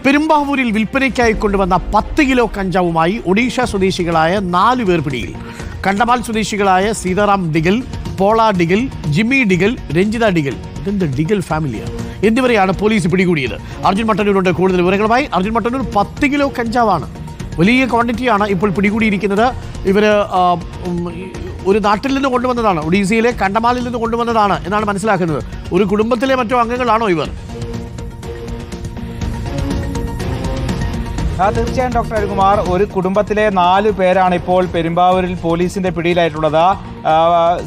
പെരുമ്പാവൂരിൽ വിൽപ്പനയ്ക്കായി കൊണ്ടുവന്ന 10 കിലോ കഞ്ചാവുമായി ഒഡീഷ സ്വദേശികളായ 4 പേർ പിടിയിൽ. കണ്ടമാൽ സ്വദേശികളായ സീതാറാം ഡിഗൽ, പോള ഡിഗൽ, ജിമ്മി ഡിഗൽ, രഞ്ജിത ഡിഗൽ, ഇതെന്ത് ഡിഗൽ ഫാമിലിയാണ്, എന്നിവരെയാണ് പോലീസ് പിടികൂടിയത്. അർജുൻ മട്ടന്നൂരുണ്ട് കൂടുതൽ വിവരങ്ങളുമായി. അർജുൻ മട്ടന്നൂർ, 10 കിലോ കഞ്ചാവാണ്, വലിയ ക്വാണ്ടിറ്റിയാണ് ഇപ്പോൾ പിടികൂടിയിരിക്കുന്നത്. ഇവർ ഒരു നാട്ടിൽ നിന്ന് കൊണ്ടുവന്നതാണ്, ഒഡീസയിലെ കണ്ടമാലിൽ നിന്ന് കൊണ്ടുവന്നതാണ് എന്നാണ് മനസ്സിലാക്കുന്നത്. ഒരു കുടുംബത്തിലെ മറ്റോ അംഗങ്ങളാണോ ഇവർ? തീർച്ചയായും ഡോക്ടർ അരുൺകുമാർ, ഒരു കുടുംബത്തിലെ 4 പേരാണ് ഇപ്പോൾ പെരുമ്പാവൂരിൽ പോലീസിന്റെ പിടിയിലായിട്ടുള്ളത്.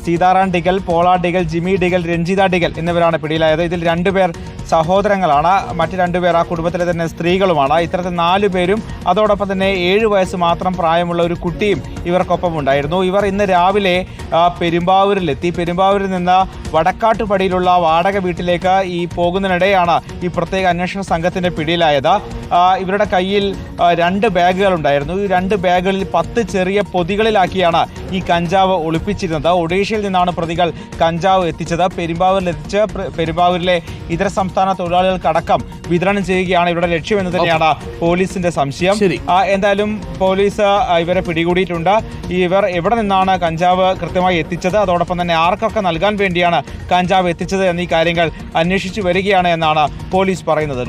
സീതാറാം ഡിഗൽ, പോള ഡിഗൽ, ജിമ്മി ഡിഗൽ, രഞ്ജിത ഡിഗൽ എന്നിവരാണ് പിടിയിലായത്. ഇതിൽ 2 പേർ സഹോദരങ്ങളാണ്, മറ്റ് 2 പേർ ആ കുടുംബത്തിലെ തന്നെ സ്ത്രീകളുമാണ്. ഇത്തരത്തിൽ 4 പേരും അതോടൊപ്പം തന്നെ 7 വയസ്സ് മാത്രം പ്രായമുള്ള ഒരു കുട്ടിയും ഇവർക്കൊപ്പം ഉണ്ടായിരുന്നു. ഇവർ ഇന്ന് രാവിലെ പെരുമ്പാവൂരിലെത്തി. പെരുമ്പാവൂരിൽ നിന്ന് വടക്കാട്ടുപടിയിലുള്ള വാടക വീട്ടിലേക്ക് പോകുന്നതിനിടെയാണ് ഈ പ്രത്യേക അന്വേഷണ സംഘത്തിന്റെ പിടിയിലായത്. ഇവരുടെ കയ്യിൽ 2 ബാഗുകൾ ഉണ്ടായിരുന്നു. ഈ 2 ബാഗുകളിൽ 10 ചെറിയ പൊതികളിലാക്കിയാണ് ഈ കഞ്ചാവ് ഒളിപ്പിച്ചിരുന്നത്. ഒഡീഷയിൽ നിന്നാണ് പ്രതികൾ കഞ്ചാവ് എത്തിച്ചത്. പെരുമ്പാവൂരിലെത്തിച്ച് പെരുമ്പാവൂരിലെ ഇതര സംസ്ഥാന തൊഴിലാളികൾക്കടക്കം വിതരണം ചെയ്യുകയാണ് ഇവരുടെ ലക്ഷ്യമെന്ന് തന്നെയാണ് പോലീസിന്റെ സംശയം. എന്തായാലും പോലീസ് ഇവരെ പിടികൂടിയിട്ടുണ്ട്. ഇവർ എവിടെ നിന്നാണ് കഞ്ചാവ് കൃത്യമായി എത്തിച്ചത്, അതോടൊപ്പം തന്നെ ആർക്കൊക്കെ നൽകാൻ വേണ്ടിയാണ് കഞ്ചാവ് എത്തിച്ചത് എന്നീ കാര്യങ്ങൾ അന്വേഷിച്ചു വരികയാണ് എന്നാണ് പോലീസ് പറയുന്നത്.